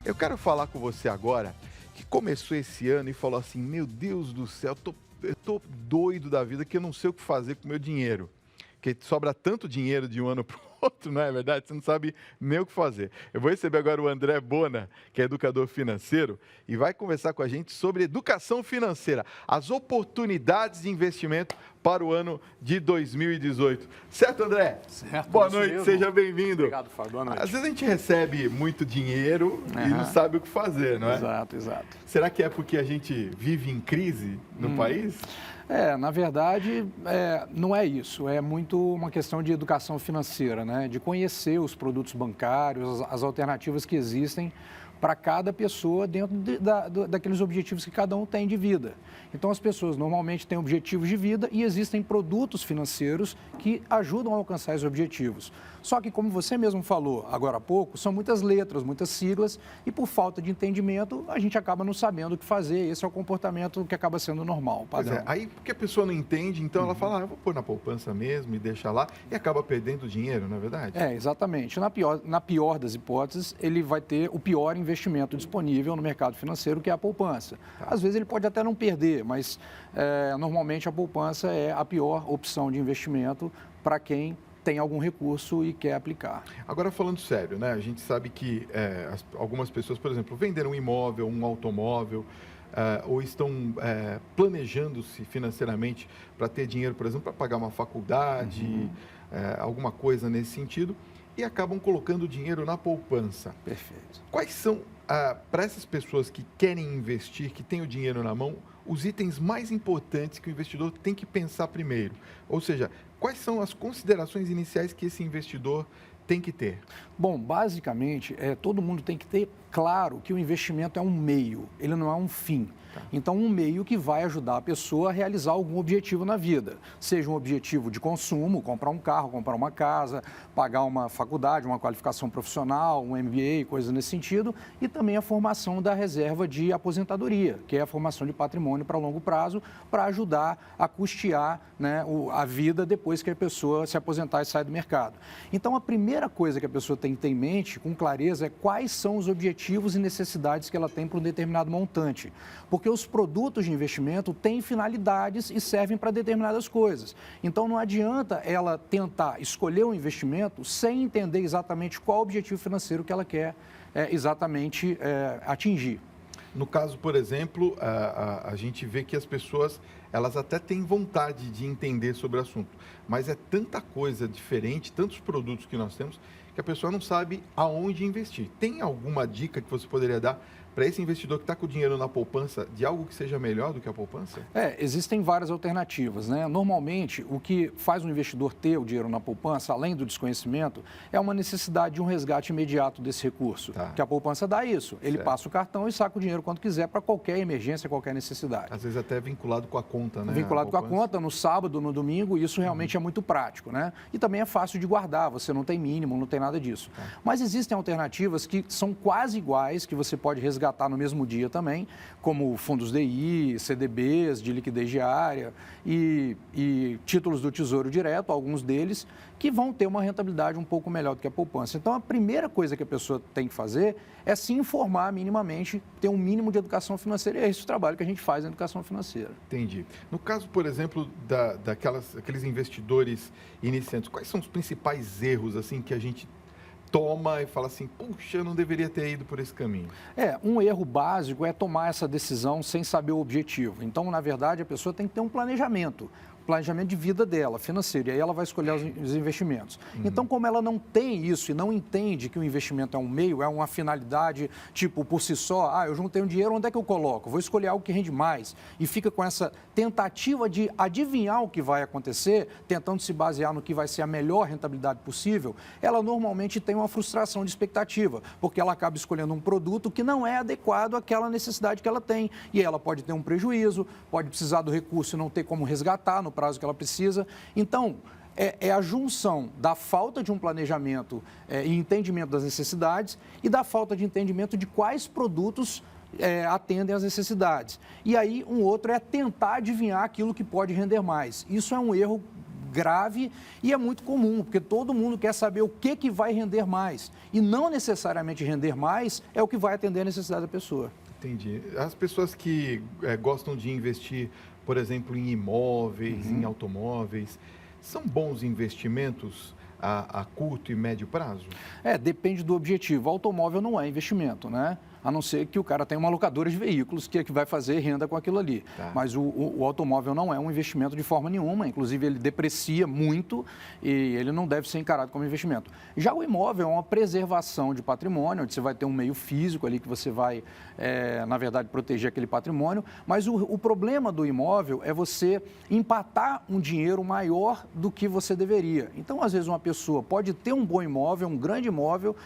Eu quero falar com você agora que começou esse ano e falou assim: meu Deus do céu, eu tô doido da vida que eu não sei o que fazer com o meu dinheiro. Porque sobra tanto dinheiro de um ano para o outro, não é verdade? Você não sabe nem o que fazer. Eu vou receber agora o André Bona, que é educador financeiro, e vai conversar com a gente sobre educação financeira, as oportunidades de investimento para o ano de 2018. Certo, André? Certo. Boa noite, seja bem-vindo. Obrigado, Fábio. Boa noite. Às vezes a gente recebe muito dinheiro e não sabe o que fazer, não é? Exato, exato. Será que é porque a gente vive em crise no país? Na verdade, não é isso. É muito uma questão de educação financeira, né? De conhecer os produtos bancários, as alternativas que existem para cada pessoa dentro daqueles objetivos que cada um tem de vida. Então, as pessoas normalmente têm objetivos de vida e existem produtos financeiros que ajudam a alcançar esses objetivos. Só que, como você mesmo falou agora há pouco, são muitas letras, muitas siglas e, por falta de entendimento, a gente acaba não sabendo o que fazer. Esse é o comportamento que acaba sendo normal, padrão. Pois é, aí porque a pessoa não entende, então ela fala, eu vou pôr na poupança mesmo e deixa lá, e acaba perdendo dinheiro, não é verdade? Exatamente. Na pior das hipóteses, ele vai ter o pior investimento disponível no mercado financeiro, que é a poupança. Tá. Às vezes ele pode até não perder, mas normalmente a poupança é a pior opção de investimento para quem tem algum recurso e quer aplicar. Agora, falando sério, né? A gente sabe que algumas pessoas, por exemplo, venderam um imóvel, um automóvel, ou estão planejando-se financeiramente para ter dinheiro, por exemplo, para pagar uma faculdade, alguma coisa nesse sentido, e acabam colocando dinheiro na poupança. Perfeito. Quais são, para essas pessoas que querem investir, que têm o dinheiro na mão, os itens mais importantes que o investidor tem que pensar primeiro? Ou seja, quais são as considerações iniciais que esse investidor tem que ter? Bom, basicamente, todo mundo tem que ter claro que o investimento é um meio, ele não é um fim. Tá. Então, um meio que vai ajudar a pessoa a realizar algum objetivo na vida. Seja um objetivo de consumo, comprar um carro, comprar uma casa, pagar uma faculdade, uma qualificação profissional, um MBA, coisas nesse sentido. E também a formação da reserva de aposentadoria, que é a formação de patrimônio para longo prazo, para ajudar a custear, né, a vida depois que a pessoa se aposentar e sair do mercado. Então, a primeira coisa que a pessoa tem que ter em mente, com clareza, é quais são os objetivos e necessidades que ela tem para um determinado montante. Porque os produtos de investimento têm finalidades e servem para determinadas coisas. Então, não adianta ela tentar escolher um investimento sem entender exatamente qual o objetivo financeiro que ela quer exatamente atingir. No caso, por exemplo, a gente vê que as pessoas, elas até têm vontade de entender sobre o assunto, mas é tanta coisa diferente, tantos produtos que nós temos, que a pessoa não sabe aonde investir. Tem alguma dica que você poderia dar para esse investidor que está com o dinheiro na poupança, de algo que seja melhor do que a poupança? Existem várias alternativas, né? Normalmente, o que faz um investidor ter o dinheiro na poupança, além do desconhecimento, é uma necessidade de um resgate imediato desse recurso, que a poupança dá isso. Ele passa o cartão e saca o dinheiro quando quiser para qualquer emergência, qualquer necessidade. Às vezes até vinculado com a conta, né? Vinculado com a conta, no sábado, no domingo, isso realmente é muito prático, né? E também é fácil de guardar, você não tem mínimo, não tem nada disso. Mas existem alternativas que são quase iguais, que você pode resgatar no mesmo dia também, como fundos DI, CDBs de liquidez diária e títulos do Tesouro Direto, alguns deles, que vão ter uma rentabilidade um pouco melhor do que a poupança. Então, a primeira coisa que a pessoa tem que fazer é se informar minimamente, ter um mínimo de educação financeira, e é esse o trabalho que a gente faz na educação financeira. Entendi. No caso, por exemplo, daqueles investidores iniciantes, quais são os principais erros assim que a gente toma e fala assim, puxa, eu não deveria ter ido por esse caminho? Um erro básico é tomar essa decisão sem saber o objetivo. Então, na verdade, a pessoa tem que ter um planejamento de vida dela, financeiro, e aí ela vai escolher os investimentos. Então, como ela não tem isso e não entende que o investimento é um meio, é uma finalidade, tipo, por si só, eu juntei um dinheiro, onde é que eu coloco? Vou escolher algo que rende mais. E fica com essa tentativa de adivinhar o que vai acontecer, tentando se basear no que vai ser a melhor rentabilidade possível, ela normalmente tem uma frustração de expectativa, porque ela acaba escolhendo um produto que não é adequado àquela necessidade que ela tem. E aí ela pode ter um prejuízo, pode precisar do recurso e não ter como resgatar no prazo que ela precisa. Então, é a junção da falta de um planejamento e entendimento das necessidades e da falta de entendimento de quais produtos atendem às necessidades. E aí, um outro é tentar adivinhar aquilo que pode render mais. Isso é um erro grave e é muito comum, porque todo mundo quer saber o que vai render mais. E não necessariamente render mais é o que vai atender a necessidade da pessoa. Entendi. As pessoas que gostam de investir, por exemplo, em imóveis, em automóveis, são bons investimentos a curto e médio prazo? Depende do objetivo. O automóvel não é investimento, né? A não ser que o cara tenha uma locadora de veículos que vai fazer renda com aquilo ali. Tá. Mas o automóvel não é um investimento de forma nenhuma, inclusive ele deprecia muito e ele não deve ser encarado como investimento. Já o imóvel é uma preservação de patrimônio, onde você vai ter um meio físico ali que você vai, na verdade, proteger aquele patrimônio, mas o problema do imóvel é você empatar um dinheiro maior do que você deveria. Então, às vezes, uma pessoa pode ter um bom imóvel, um grande imóvel,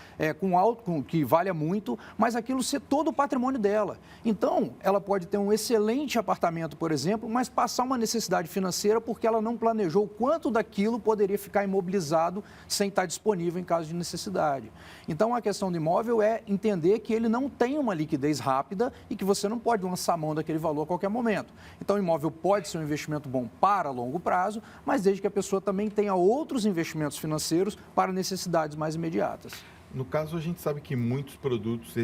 que valha muito, mas aquilo ser todo o patrimônio dela. Então, ela pode ter um excelente apartamento, por exemplo, mas passar uma necessidade financeira porque ela não planejou quanto daquilo poderia ficar imobilizado sem estar disponível em caso de necessidade. Então, a questão do imóvel é entender que ele não tem uma liquidez rápida e que você não pode lançar mão daquele valor a qualquer momento. Então, o imóvel pode ser um investimento bom para longo prazo, mas desde que a pessoa também tenha outros investimentos financeiros para necessidades mais imediatas. No caso, a gente sabe que muitos produtos,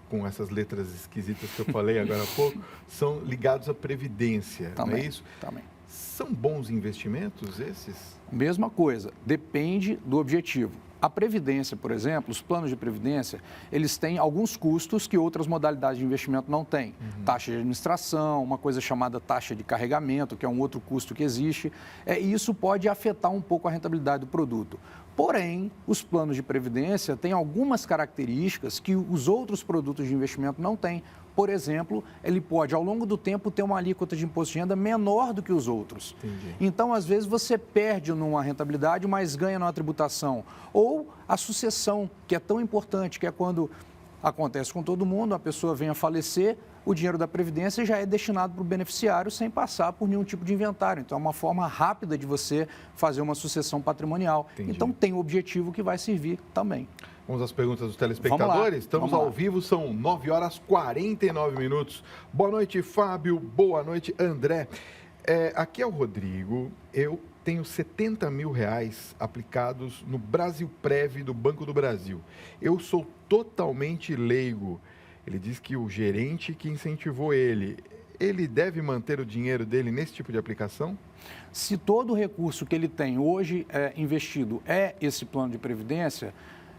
com essas letras esquisitas que eu falei agora há pouco, são ligados à previdência, também, não é isso? Também. São bons investimentos esses? Mesma coisa, depende do objetivo. A previdência, por exemplo, os planos de previdência, eles têm alguns custos que outras modalidades de investimento não têm. Taxa de administração, uma coisa chamada taxa de carregamento, que é um outro custo que existe, e isso pode afetar um pouco a rentabilidade do produto. Porém, os planos de previdência têm algumas características que os outros produtos de investimento não têm. Por exemplo, ele pode, ao longo do tempo, ter uma alíquota de imposto de renda menor do que os outros. Entendi. Então, às vezes, você perde numa rentabilidade, mas ganha numa tributação. Ou a sucessão, que é tão importante, que é quando acontece com todo mundo, a pessoa vem a falecer, o dinheiro da Previdência já é destinado para o beneficiário sem passar por nenhum tipo de inventário. Então, é uma forma rápida de você fazer uma sucessão patrimonial. Entendi. Então, tem um objetivo que vai servir também. Vamos às perguntas dos telespectadores? Estamos ao vivo, são 9h49. Boa noite, Fábio. Boa noite, André. Aqui é o Rodrigo. Eu tenho R$70 mil aplicados no Brasilprev do Banco do Brasil. Eu sou totalmente leigo. Ele diz que o gerente que incentivou ele deve manter o dinheiro dele nesse tipo de aplicação? Se todo o recurso que ele tem hoje investido é esse plano de previdência,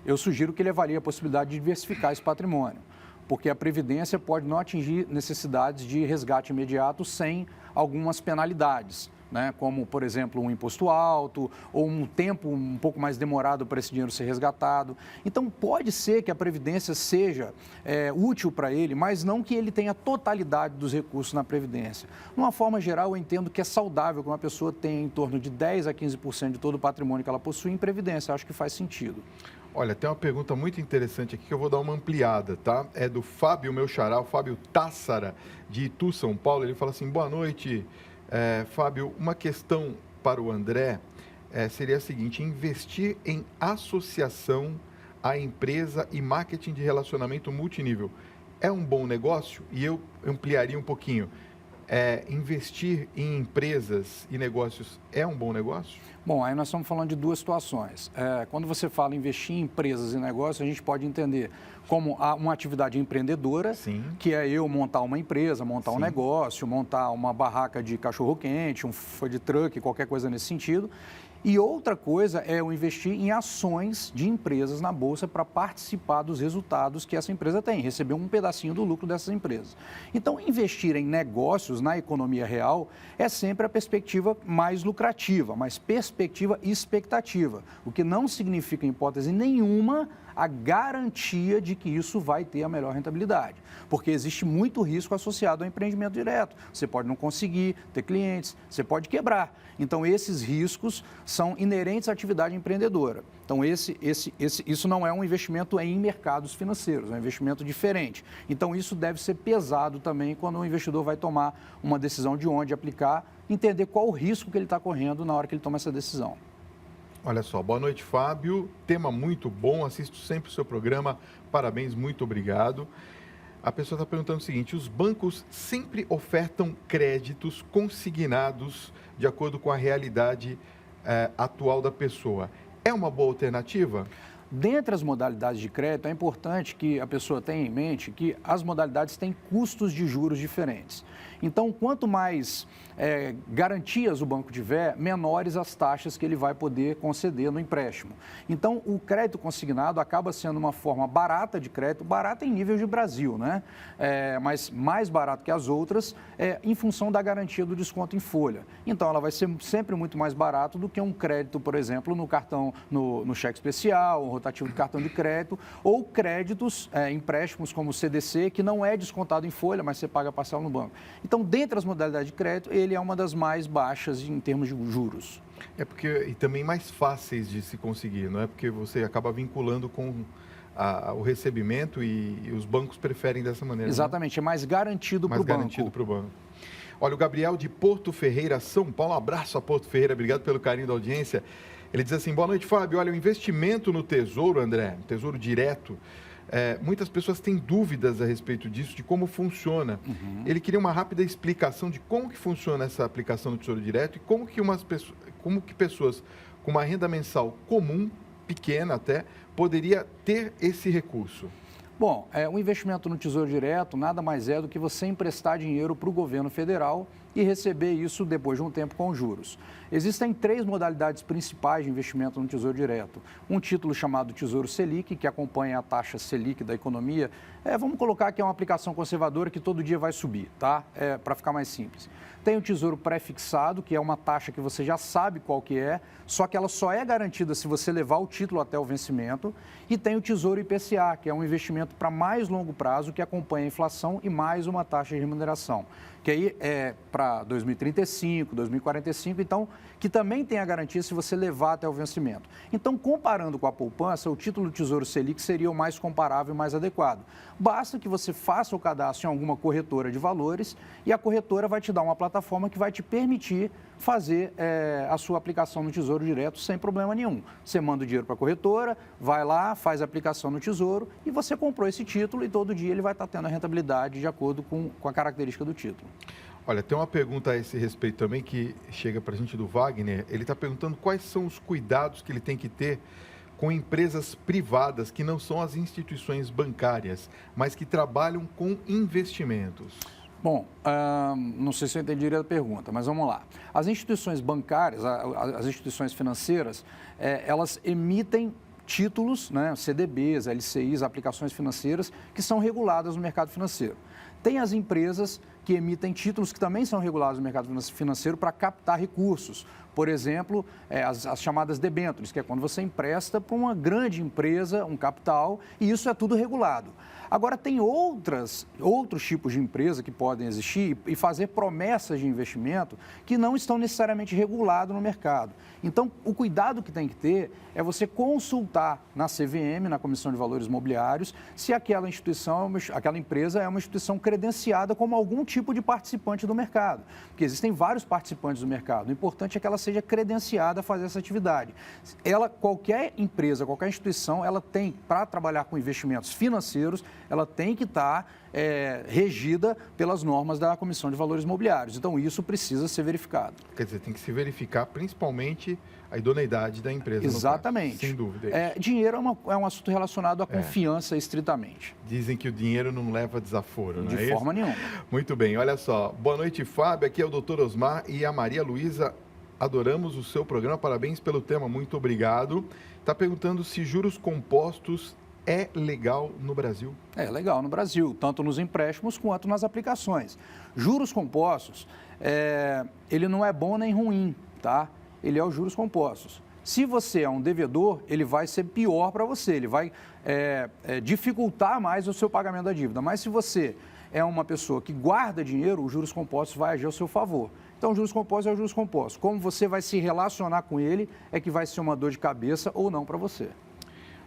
eu sugiro que ele avalie a possibilidade de diversificar esse patrimônio, porque a Previdência pode não atingir necessidades de resgate imediato sem algumas penalidades, né? Como, por exemplo, um imposto alto ou um tempo um pouco mais demorado para esse dinheiro ser resgatado. Então, pode ser que a Previdência seja útil para ele, mas não que ele tenha a totalidade dos recursos na Previdência. De uma forma geral, eu entendo que é saudável que uma pessoa tenha em torno de 10% a 15% de todo o patrimônio que ela possui em Previdência. Acho que faz sentido. Olha, tem uma pergunta muito interessante aqui que eu vou dar uma ampliada, tá? É do Fábio, meu xará, o Fábio Tássara, de Itu, São Paulo. Ele fala assim, boa noite, Fábio, uma questão para o André seria a seguinte, investir em associação à empresa e marketing de relacionamento multinível é um bom negócio? E eu ampliaria um pouquinho. Investir em empresas e negócios é um bom negócio? Bom, aí nós estamos falando de duas situações. Quando você fala em investir em empresas e negócios, a gente pode entender como uma atividade empreendedora, Sim. que é eu montar uma empresa, montar Sim. um negócio, montar uma barraca de cachorro-quente, um food truck, qualquer coisa nesse sentido. E outra coisa é o investir em ações de empresas na Bolsa para participar dos resultados que essa empresa tem, receber um pedacinho do lucro dessas empresas. Então, investir em negócios na economia real é sempre a perspectiva mais lucrativa, mas perspectiva e expectativa, o que não significa, em hipótese nenhuma, a garantia de que isso vai ter a melhor rentabilidade, porque existe muito risco associado ao empreendimento direto. Você pode não conseguir ter clientes, você pode quebrar. Então, esses riscos são inerentes à atividade empreendedora. Então, isso não é um investimento em mercados financeiros, é um investimento diferente. Então, isso deve ser pesado também quando o investidor vai tomar uma decisão de onde aplicar, entender qual o risco que ele está correndo na hora que ele toma essa decisão. Olha só, boa noite, Fábio. Tema muito bom, assisto sempre o seu programa. Parabéns, muito obrigado. A pessoa está perguntando o seguinte, os bancos sempre ofertam créditos consignados de acordo com a realidade atual da pessoa, é uma boa alternativa? Dentre as modalidades de crédito, é importante que a pessoa tenha em mente que as modalidades têm custos de juros diferentes. Então, quanto mais garantias o banco tiver, menores as taxas que ele vai poder conceder no empréstimo. Então, o crédito consignado acaba sendo uma forma barata de crédito, barata em nível de Brasil, né? Mas mais barato que as outras, em função da garantia do desconto em folha. Então, ela vai ser sempre muito mais barato do que um crédito, por exemplo, no cartão, no cheque especial, um rotativo de cartão de crédito, ou créditos, empréstimos como o CDC, que não é descontado em folha, mas você paga parcela no banco. Então, dentre as modalidades de crédito, ele é uma das mais baixas em termos de juros. E também mais fáceis de se conseguir, não é? Porque você acaba vinculando com o recebimento e os bancos preferem dessa maneira. Exatamente, né? É mais garantido para o banco. Mais garantido para o banco. Olha, o Gabriel de Porto Ferreira, São Paulo, um abraço a Porto Ferreira, obrigado pelo carinho da audiência. Ele diz assim, boa noite, Fábio. Olha, o investimento no Tesouro, André, Tesouro Direto, muitas pessoas têm dúvidas a respeito disso, de como funciona. Uhum. Ele queria uma rápida explicação de como que funciona essa aplicação do Tesouro Direto e como que pessoas com uma renda mensal comum, pequena até, poderia ter esse recurso. Bom, o investimento no Tesouro Direto nada mais é do que você emprestar dinheiro para o governo federal e receber isso depois de um tempo com juros. Existem 3 modalidades principais de investimento no Tesouro Direto. Um título chamado Tesouro Selic, que acompanha a taxa Selic da economia. Vamos colocar que é uma aplicação conservadora que todo dia vai subir, tá? Para ficar mais simples. Tem o Tesouro Pré-fixado, que é uma taxa que você já sabe qual que é, só que ela só é garantida se você levar o título até o vencimento. E tem o Tesouro IPCA, que é um investimento para mais longo prazo, que acompanha a inflação e mais uma taxa de remuneração, que aí é para 2035, 2045, então, que também tem a garantia se você levar até o vencimento. Então, comparando com a poupança, o título do Tesouro Selic seria o mais comparável e mais adequado. Basta que você faça o cadastro em alguma corretora de valores e a corretora vai te dar uma plataforma que vai te permitir fazer a sua aplicação no Tesouro Direto sem problema nenhum. Você manda o dinheiro para a corretora, vai lá, faz a aplicação no Tesouro e você comprou esse título e todo dia ele vai estar tendo a rentabilidade de acordo com a característica do título. Olha, tem uma pergunta a esse respeito também que chega para a gente do Wagner. Ele está perguntando quais são os cuidados que ele tem que ter com empresas privadas que não são as instituições bancárias, mas que trabalham com investimentos. Bom, não sei se eu entendi direito a pergunta, mas vamos lá. As instituições bancárias, as instituições financeiras, elas emitem títulos, né, CDBs, LCIs, aplicações financeiras, que são reguladas no mercado financeiro. Tem as empresas que emitem títulos que também são regulados no mercado financeiro para captar recursos. Por exemplo, as chamadas debêntures, que é quando você empresta para uma grande empresa um capital e isso é tudo regulado. Agora, tem outros tipos de empresa que podem existir e fazer promessas de investimento que não estão necessariamente regulados no mercado. Então, o cuidado que tem que ter é você consultar na CVM, na Comissão de Valores Mobiliários, se aquela empresa é uma instituição credenciada como algum tipo de participante do mercado. Porque existem vários participantes do mercado. O importante é que ela seja credenciada a fazer essa atividade. Qualquer empresa, qualquer instituição, ela tem, para trabalhar com investimentos financeiros, ela tem que estar regida pelas normas da Comissão de Valores Mobiliários. Então, isso precisa ser verificado. Quer dizer, tem que se verificar principalmente a idoneidade da empresa. Exatamente. Sem dúvida. Dinheiro é um assunto relacionado à confiança estritamente. Dizem que o dinheiro não leva desaforo, não é isso? De forma nenhuma. Muito bem, olha só. Boa noite, Fábio. Aqui é o Dr. Osmar e a Maria Luísa. Adoramos o seu programa. Parabéns pelo tema. Muito obrigado. Está perguntando se juros compostos é legal no Brasil? É legal no Brasil, tanto nos empréstimos quanto nas aplicações. Juros compostos, ele não é bom nem ruim, tá? Ele é os juros compostos. Se você é um devedor, ele vai ser pior para você, ele vai dificultar mais o seu pagamento da dívida. Mas se você é uma pessoa que guarda dinheiro, os juros compostos vai agir ao seu favor. Então, os juros compostos é o juros compostos. Como você vai se relacionar com ele é que vai ser uma dor de cabeça ou não para você.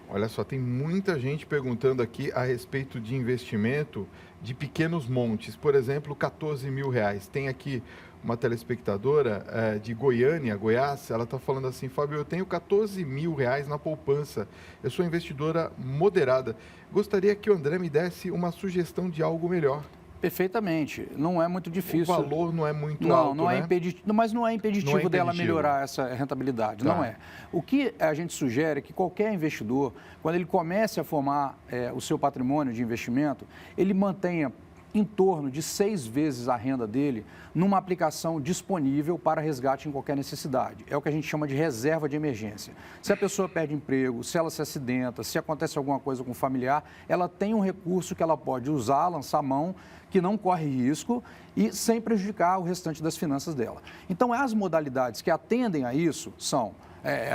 Olha só, tem muita gente perguntando aqui a respeito de investimento de pequenos montes. Por exemplo, 14 mil reais. Tem aqui uma telespectadora de Goiânia, Goiás, ela está falando assim, Fábio, eu tenho 14 mil reais na poupança. Eu sou investidora moderada. Gostaria que o André me desse uma sugestão de algo melhor. Perfeitamente. Não é muito difícil. O valor não é muito alto, não é né? mas não é impeditivo dela melhorar essa rentabilidade, Tá. não é. O que a gente sugere é que qualquer investidor, quando ele comece a formar o seu patrimônio de investimento, ele mantenha em torno de 6 vezes a renda dele numa aplicação disponível para resgate em qualquer necessidade. É o que a gente chama de reserva de emergência. Se a pessoa perde emprego, se ela se acidenta, se acontece alguma coisa com o familiar, ela tem um recurso que ela pode usar, lançar mão, que não corre risco e sem prejudicar o restante das finanças dela. Então, as modalidades que atendem a isso são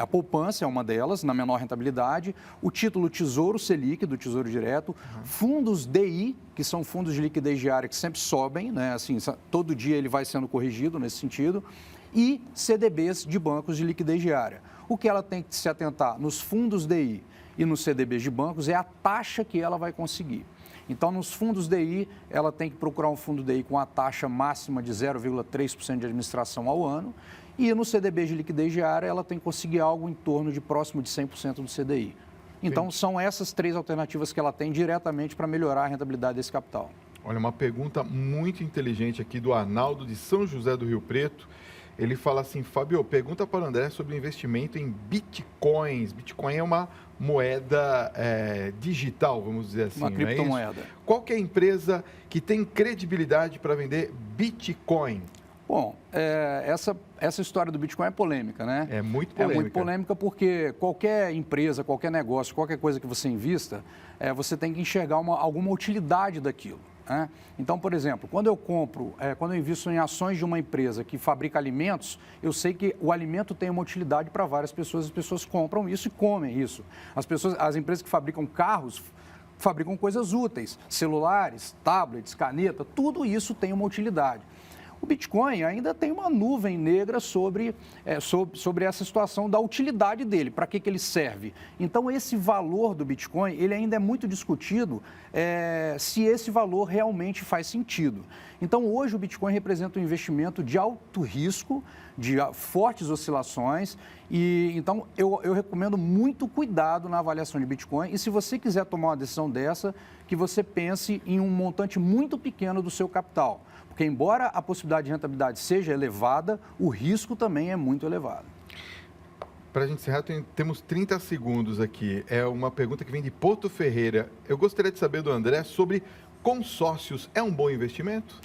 a poupança é uma delas, na menor rentabilidade, o título Tesouro Selic, do Tesouro Direto, fundos DI, que são fundos de liquidez diária que sempre sobem, né? Assim, todo dia ele vai sendo corrigido nesse sentido, e CDBs de bancos de liquidez diária. O que ela tem que se atentar nos fundos DI e nos CDBs de bancos é a taxa que ela vai conseguir. Então, nos fundos DI, ela tem que procurar um fundo DI com a taxa máxima de 0,3% de administração ao ano. E no CDB de liquidez diária, ela tem que conseguir algo em torno de próximo de 100% do CDI. Então, são essas 3 alternativas que ela tem diretamente para melhorar a rentabilidade desse capital. Olha, uma pergunta muito inteligente aqui do Arnaldo, de São José do Rio Preto. Ele fala assim: Fábio, pergunta para o André sobre o investimento em bitcoins. Bitcoin é uma moeda digital, vamos dizer assim. Uma criptomoeda. Qual que é a empresa que tem credibilidade para vender Bitcoin? Bom, essa história do Bitcoin é polêmica, né? É muito polêmica. É muito polêmica porque qualquer empresa, qualquer negócio, qualquer coisa que você invista, você tem que enxergar alguma utilidade daquilo. Né? Então, por exemplo, quando eu invisto em ações de uma empresa que fabrica alimentos, eu sei que o alimento tem uma utilidade para várias pessoas, as pessoas compram isso e comem isso. As empresas que fabricam carros fabricam coisas úteis, celulares, tablets, caneta, tudo isso tem uma utilidade. O Bitcoin ainda tem uma nuvem negra sobre essa situação da utilidade dele, para que ele serve. Então, esse valor do Bitcoin, ele ainda é muito discutido se esse valor realmente faz sentido. Então, hoje o Bitcoin representa um investimento de alto risco, de fortes oscilações, e então eu recomendo muito cuidado na avaliação de Bitcoin. E se você quiser tomar uma decisão dessa, que você pense em um montante muito pequeno do seu capital. Porque, embora a possibilidade de rentabilidade seja elevada, o risco também é muito elevado. Para a gente encerrar, temos 30 segundos aqui. É uma pergunta que vem de Porto Ferreira. Eu gostaria de saber do André sobre consórcios. É um bom investimento?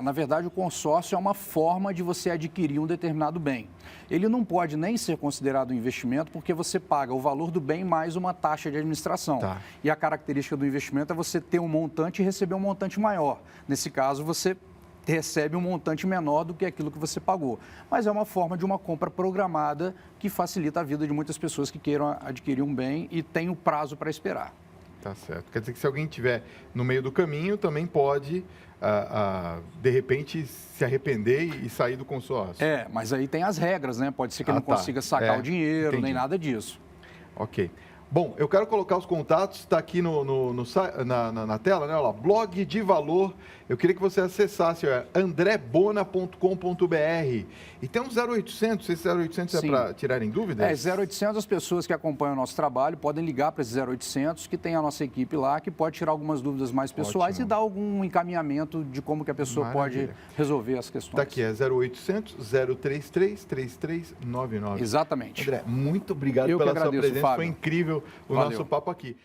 Na verdade, o consórcio é uma forma de você adquirir um determinado bem. Ele não pode nem ser considerado um investimento porque você paga o valor do bem mais uma taxa de administração. Tá. E a característica do investimento é você ter um montante e receber um montante maior. Nesse caso, você recebe um montante menor do que aquilo que você pagou. Mas é uma forma de uma compra programada que facilita a vida de muitas pessoas que queiram adquirir um bem e tem o prazo para esperar. Tá certo. Quer dizer que se alguém estiver no meio do caminho, também pode, de repente, se arrepender e sair do consórcio. Mas aí tem as regras, né? Pode ser que não consiga sacar o dinheiro, entendi. nem nada disso. Ok. Bom, eu quero colocar os contatos, está aqui na tela, né? Olha lá, blog de valor. Eu queria que você acessasse andrebona.com.br. E tem um 0800, esse 0800 Sim. é para tirarem dúvidas? 0800, as pessoas que acompanham o nosso trabalho podem ligar para esse 0800, que tem a nossa equipe lá, que pode tirar algumas dúvidas mais pessoais. Ótimo. E dar algum encaminhamento de como que a pessoa Maravilha. pode resolver as questões. Está aqui, é 0800 033 3399. Exatamente. André, muito obrigado Eu que pela sua agradeço, presença. Fábio. Foi incrível o Valeu. nosso papo aqui.